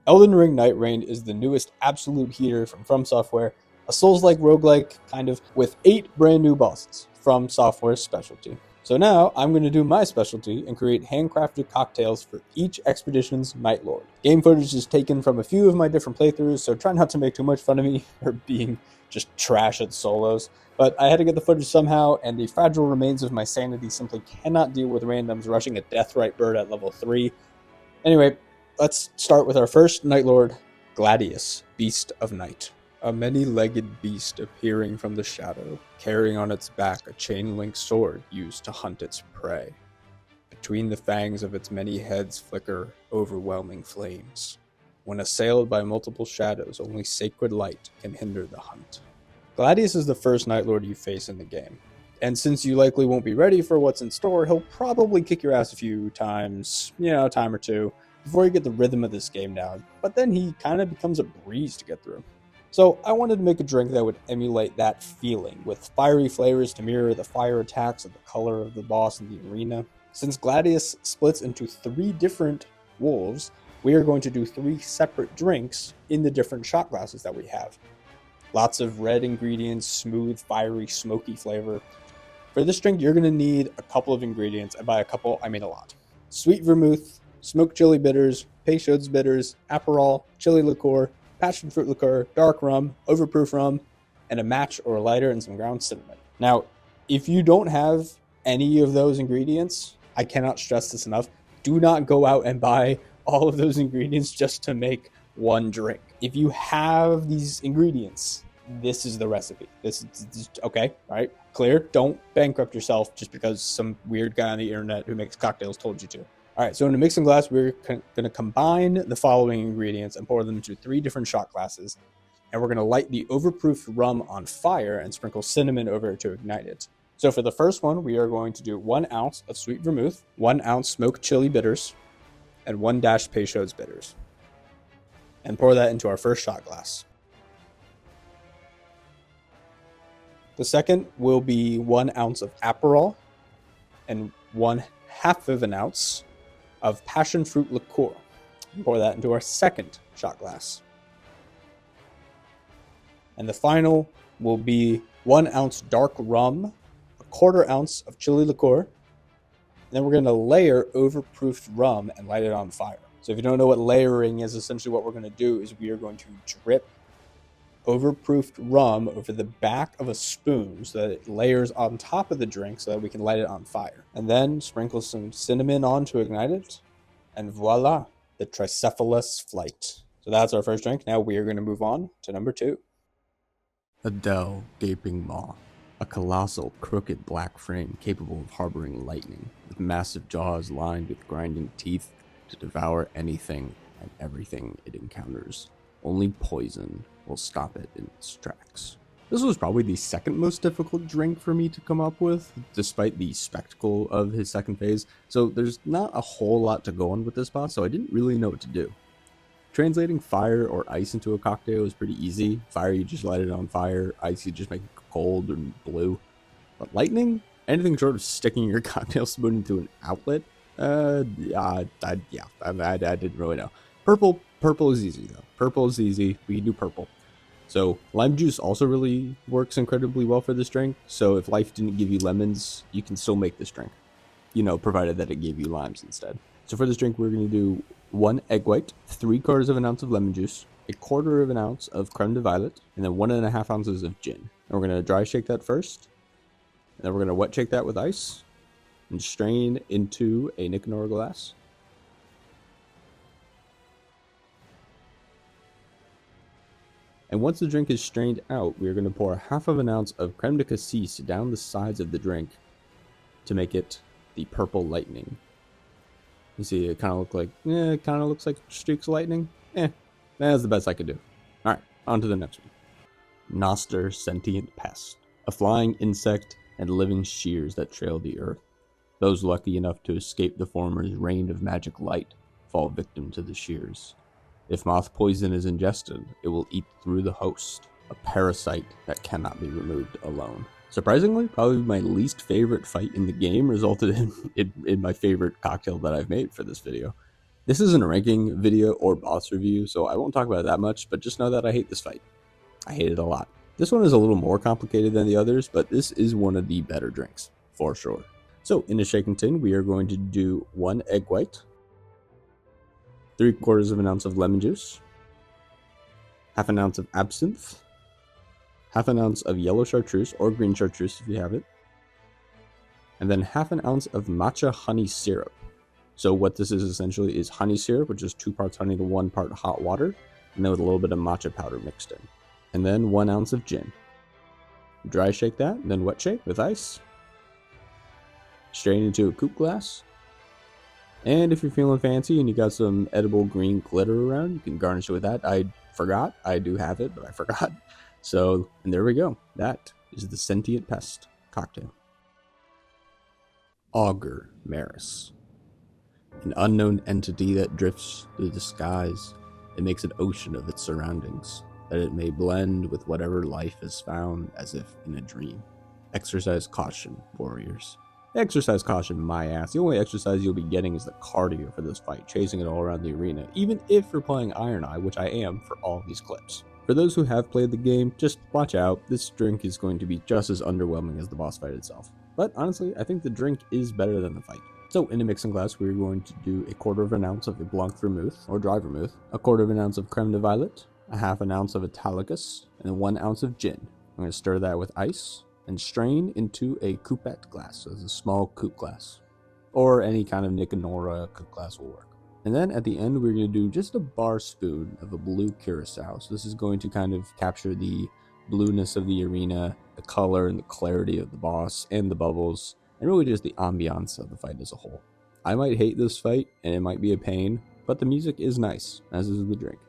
Elden Ring Night Rain is the newest absolute heater from FromSoftware, a Souls-like roguelike, kind of, with 8 brand new bosses, from Software's specialty. So now, I'm going to do my specialty and create handcrafted cocktails for each expedition's Night Lord. Game footage is taken from a few of my different playthroughs, so try not to make too much fun of me for being just trash at solos. But I had to get the footage somehow, and the fragile remains of my sanity simply cannot deal with randoms rushing a Deathrite bird at level 3. Anyway, let's start with our first Night Lord, Gladius, Beast of Night. A many-legged beast appearing from the shadow, carrying on its back a chain-linked sword used to hunt its prey. Between the fangs of its many heads flicker overwhelming flames. When assailed by multiple shadows, only sacred light can hinder the hunt. Gladius is the first Night Lord you face in the game, and since you likely won't be ready for what's in store, he'll probably kick your ass a few times, a time or two, before you get the rhythm of this game down, but then he kind of becomes a breeze to get through. So I wanted to make a drink that would emulate that feeling, with fiery flavors to mirror the fire attacks of the color of the boss in the arena. Since Gladius splits into 3 different wolves, we are going to do 3 separate drinks in the different shot glasses that we have. Lots of red ingredients, smooth, fiery, smoky flavor. For this drink, you're going to need a couple of ingredients, and by a couple, I mean a lot. Sweet vermouth, smoked chili bitters, Peychaud's bitters, Aperol, chili liqueur, passion fruit liqueur, dark rum, overproof rum, and a match or a lighter and some ground cinnamon. Now, if you don't have any of those ingredients, I cannot stress this enough, do not go out and buy all of those ingredients just to make one drink. If you have these ingredients, this is the recipe. This is okay, all right, clear? Don't bankrupt yourself just because some weird guy on the internet who makes cocktails told you to. All right, so in a mixing glass, we're going to combine the following ingredients and pour them into 3 different shot glasses. And we're going to light the overproof rum on fire and sprinkle cinnamon over it to ignite it. So for the first one, we are going to do 1 ounce of sweet vermouth, 1 ounce smoked chili bitters, and 1 dash Peychaud's bitters. And pour that into our first shot glass. The second will be 1 ounce of Aperol and 1/2 of an ounce of passion fruit liqueur. Pour that into our second shot glass. And the final will be 1 ounce dark rum, 1/4 ounce of chili liqueur. And then we're going to layer overproofed rum and light it on fire. So if you don't know what layering is, essentially what we're going to do is we are going to drip overproofed rum over the back of a spoon so that it layers on top of the drink so that we can light it on fire. And then sprinkle some cinnamon on to ignite it. And voila, the Tricephalus Flight. So that's our first drink. Now we are going to move on to number 2. Adele Gaping Maw. A colossal, crooked black frame capable of harboring lightning, with massive jaws lined with grinding teeth to devour anything and everything it encounters. Only poison will stop it in its tracks. This was probably the second most difficult drink for me to come up with, despite the spectacle of his second phase, so there's not a whole lot to go on with this boss, so I didn't really know what to do. Translating fire or ice into a cocktail is pretty easy. Fire, you just light it on fire. Ice, you just make it cold and blue. But lightning? Anything short of sticking your cocktail spoon into an outlet? I didn't really know. Purple is easy though. Purple is easy. We can do purple. So lime juice also really works incredibly well for this drink. So if life didn't give you lemons, you can still make this drink. Provided that it gave you limes instead. So for this drink, we're going to do 1 egg white, 3/4 of an ounce of lemon juice, 1/4 of an ounce of creme de violet, and then 1.5 ounces of gin. And we're going to dry shake that first. And then we're going to wet shake that with ice and strain into a Nick Nora glass. And once the drink is strained out, we are going to pour 1/2 an ounce of creme de cassis down the sides of the drink to make it the purple lightning. You see, it kind of looks like streaks of lightning. That's the best I could do. All right, on to the next one. Noster Sentient Pest, a flying insect and living shears that trail the earth. Those lucky enough to escape the former's rain of magic light fall victim to the shears. If moth poison is ingested, it will eat through the host, a parasite that cannot be removed alone. Surprisingly, probably my least favorite fight in the game resulted in my favorite cocktail that I've made for this video. This isn't a ranking video or boss review, so I won't talk about it that much, but just know that I hate this fight. I hate it a lot. This one is a little more complicated than the others, but this is one of the better drinks, for sure. So in a shaken tin, we are going to do 1 egg white, 3/4 of an ounce of lemon juice, half an ounce of absinthe, half an ounce of yellow chartreuse or green chartreuse if you have it, and then half an ounce of matcha honey syrup. So what this is essentially is honey syrup, which is 2 parts honey to 1 part hot water, and then with a little bit of matcha powder mixed in. And then 1 ounce of gin. Dry shake that, then wet shake with ice. Strain into a coupe glass. And if you're feeling fancy and you got some edible green glitter around, you can garnish it with that. I forgot. I do have it, but I forgot. So, and there we go. That is the Sentient Pest cocktail. Augur Maris. An unknown entity that drifts through the skies. It makes an ocean of its surroundings, that it may blend with whatever life is found as if in a dream. Exercise caution, warriors. Exercise caution, my ass. The only exercise you'll be getting is the cardio for this fight, chasing it all around the arena, even if you're playing Iron Eye, which I am for all these clips. For those who have played the game, just watch out. This drink is going to be just as underwhelming as the boss fight itself. But honestly, I think the drink is better than the fight. So in a mixing glass, we're going to do 1/4 of an ounce of a Blanc Vermouth, or dry vermouth, 1/4 of an ounce of Creme de Violet, a half an ounce of Italicus, and then 1 ounce of gin. I'm going to stir that with ice and strain into a coupette glass, so it's a small coupe glass, or any kind of Nick and Nora coupe glass will work. And then at the end, we're going to do just a bar spoon of a blue curacao. So this is going to kind of capture the blueness of the arena, the color and the clarity of the boss and the bubbles, and really just the ambiance of the fight as a whole. I might hate this fight, and it might be a pain, but the music is nice, as is the drink.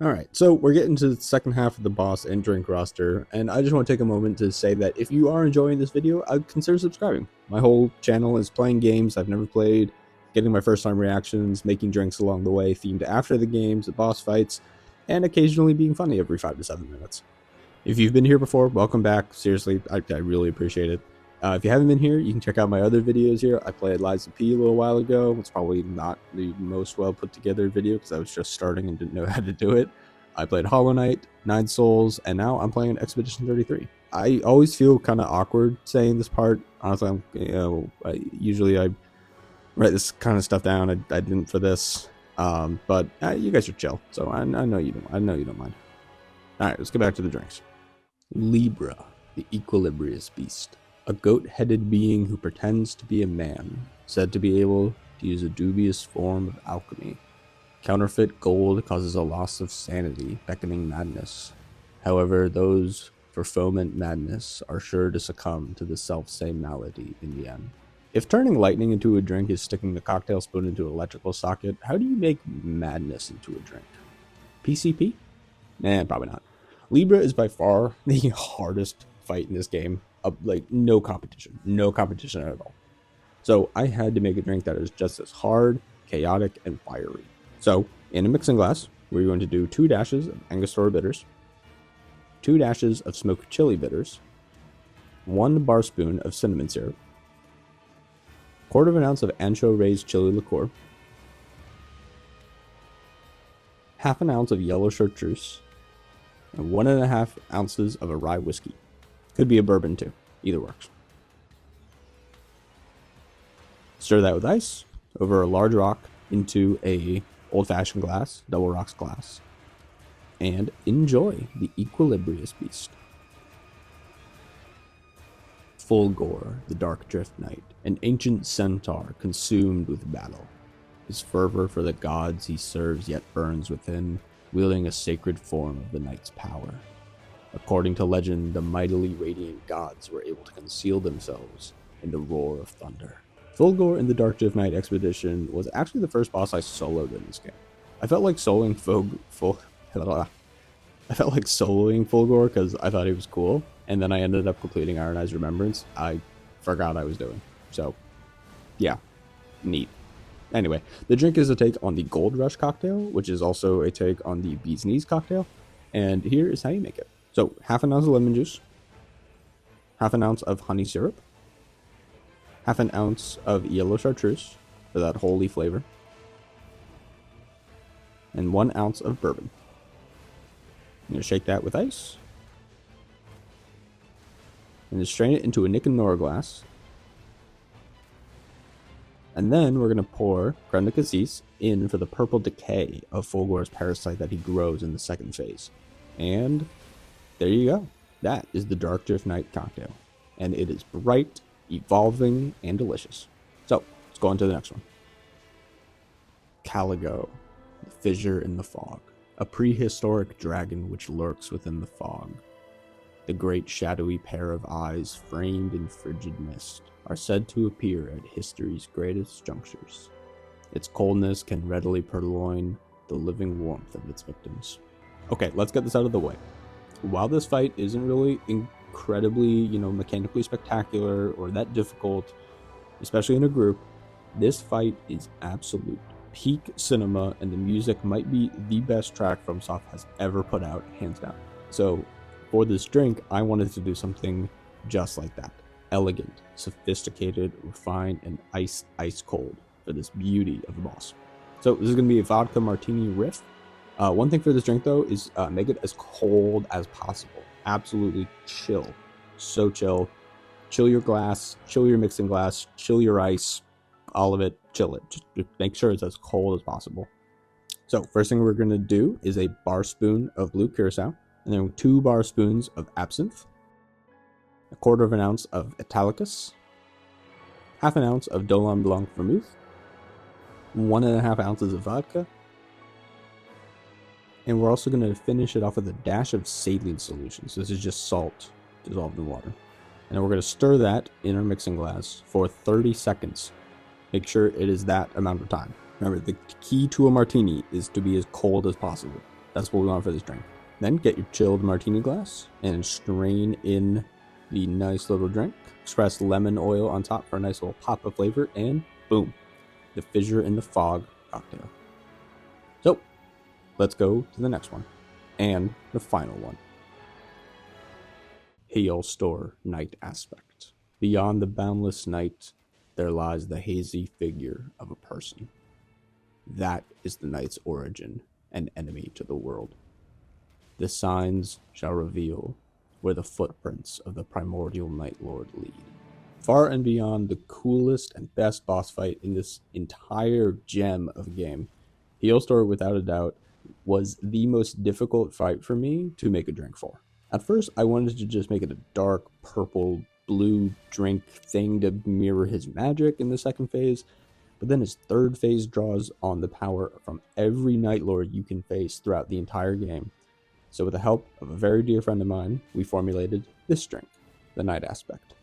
Alright, so we're getting to the second half of the boss and drink roster, and I just want to take a moment to say that if you are enjoying this video, I'd consider subscribing. My whole channel is playing games I've never played, getting my first time reactions, making drinks along the way, themed after the games, the boss fights, and occasionally being funny every 5 to 7 minutes. If you've been here before, welcome back. Seriously, I really appreciate it. If you haven't been here, you can check out my other videos here. I played Lies of P a little while ago. It's probably not the most well put together video because I was just starting and didn't know how to do it. I played Hollow Knight, 9 Souls, and now I'm playing Expedition 33. I always feel kind of awkward saying this part. Honestly, usually I write this kind of stuff down. I didn't for this, but you guys are chill, so I know you don't. I know you don't mind. All right, let's get back to the drinks. Libra, the equilibrious beast. A goat-headed being who pretends to be a man, said to be able to use a dubious form of alchemy. Counterfeit gold causes a loss of sanity, beckoning madness. However, those for foment madness are sure to succumb to the self-same malady in the end. If turning lightning into a drink is sticking the cocktail spoon into an electrical socket, how do you make madness into a drink? PCP? Nah, probably not. Libra is by far the hardest fight in this game. Like, no competition at all. So I had to make a drink that is just as hard, chaotic, and fiery. So in a mixing glass, we're going to do 2 dashes of Angostura bitters, 2 dashes of smoked chili bitters, 1 bar spoon of cinnamon syrup, 1/4 of an ounce of ancho raised chili liqueur, half an ounce of yellow chartreuse, and 1.5 ounces of a rye whiskey. Could be a bourbon too. Either works. Stir that with ice over a large rock into a old-fashioned glass, double rocks glass, and enjoy the equilibrious beast. Fulgor, the Dark Drift Knight, an ancient centaur consumed with battle. His fervor for the gods he serves yet burns within, wielding a sacred form of the knight's power. According to legend, the mightily radiant gods were able to conceal themselves in the roar of thunder. Fulgor in the Dark Drift Knight Expedition was actually the first boss I soloed in this game. I felt like soloing Fulgor because I thought he was cool, and then I ended up completing Iron Eye's Remembrance. I forgot I was doing. So, yeah, neat. Anyway, the drink is a take on the Gold Rush cocktail, which is also a take on the Bee's Knees cocktail, and here is how you make it. So, half an ounce of lemon juice, half an ounce of honey syrup, half an ounce of yellow chartreuse, for that holy flavor. And 1 ounce of bourbon. I'm going to shake that with ice. And then strain it into a Nick and Nora glass. And then we're going to pour creme de cassis in for the purple decay of Fulgore's parasite that he grows in the second phase. And there you go. That is the Dark Drift Night cocktail. And it is bright, evolving, and delicious. So, let's go on to the next one. Caligo, the fissure in the fog. A prehistoric dragon which lurks within the fog. The great shadowy pair of eyes framed in frigid mist are said to appear at history's greatest junctures. Its coldness can readily purloin the living warmth of its victims. Okay, let's get this out of the way. While this fight isn't really incredibly, mechanically spectacular or that difficult, especially in a group, this fight is absolute peak cinema, and the music might be the best track FromSoft has ever put out, hands down. So, for this drink, I wanted to do something just like that. Elegant, sophisticated, refined, and ice cold for this beauty of the boss. So this is going to be a vodka martini riff. One thing for this drink though is make it as cold as possible. Absolutely chill. So chill. Chill your glass, chill your mixing glass, chill your ice, all of it, chill it. Just make sure it's as cold as possible. So first thing we're going to do is a bar spoon of blue curacao, and then 2 bar spoons of absinthe, 1/4 of an ounce of Italicus, 1/2 an ounce of Dolon Blanc vermouth, 1.5 ounces of vodka, and we're also going to finish it off with a dash of saline solution. So this is just salt dissolved in water. And then we're going to stir that in our mixing glass for 30 seconds. Make sure it is that amount of time. Remember, the key to a martini is to be as cold as possible. That's what we want for this drink. Then get your chilled martini glass and strain in the nice little drink. Express lemon oil on top for a nice little pop of flavor, and boom, the fissure in the fog cocktail. So, let's go to the next one, and the final one. Hailstor Night Aspect. Beyond the boundless night, there lies the hazy figure of a person. That is the night's origin and enemy to the world. The signs shall reveal where the footprints of the primordial Night Lord lead. Far and beyond the coolest and best boss fight in this entire gem of a game, Hailstor, without a doubt, was the most difficult fight for me to make a drink for. At first, I wanted to just make it a dark purple blue drink thing to mirror his magic in the second phase, but then his third phase draws on the power from every Night Lord you can face throughout the entire game. So with the help of a very dear friend of mine, we formulated this drink, the Night Aspect.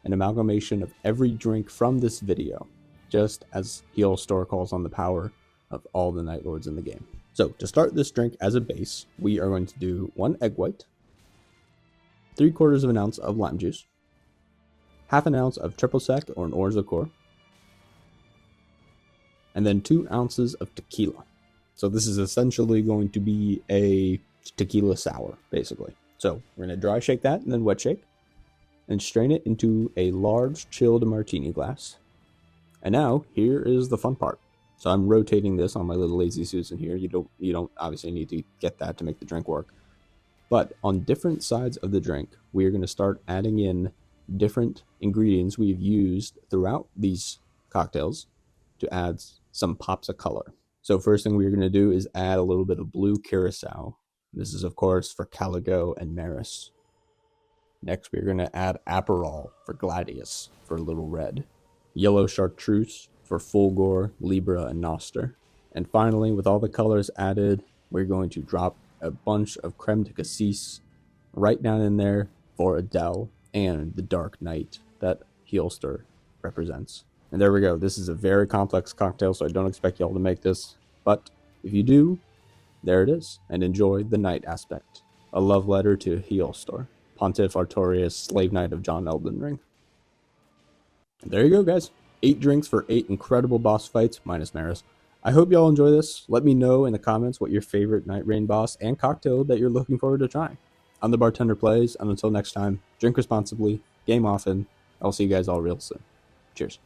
An amalgamation of every drink from this video, just as Hailstor calls on the power of all the Night Lords in the game. So to start this drink as a base, we are going to do 1 egg white, 3/4 of an ounce of lime juice, 1/2 an ounce of triple sec or an orange liqueur, and then 2 ounces of tequila. So this is essentially going to be a tequila sour, basically. So we're going to dry shake that and then wet shake and strain it into a large chilled martini glass. And now here is the fun part. So I'm rotating this on my little Lazy Susan here. You don't obviously need to get that to make the drink work. But on different sides of the drink, we are going to start adding in different ingredients we've used throughout these cocktails to add some pops of color. So first thing we're going to do is add a little bit of blue curacao. This is, of course, for Caligo and Maris. Next, we're going to add Aperol for Gladius for a little red. Yellow chartreuse for Fulgore, Libra, and Noster. And finally, with all the colors added, we're going to drop a bunch of creme de cassis right down in there for Adele and the Dark Knight that Hailstor represents. And there we go. This is a very complex cocktail, so I don't expect y'all to make this. But if you do, there it is. And enjoy the Night Aspect. A love letter to Hailstor, Pontiff Artorias, Slave Knight of John Elden Ring. And there you go, guys. 8 drinks for 8 incredible boss fights, minus Maris. I hope y'all enjoy this. Let me know in the comments what your favorite Night Rain boss and cocktail that you're looking forward to trying. I'm the Bartender Plays, and until next time, drink responsibly, game often. I'll see you guys all real soon. Cheers.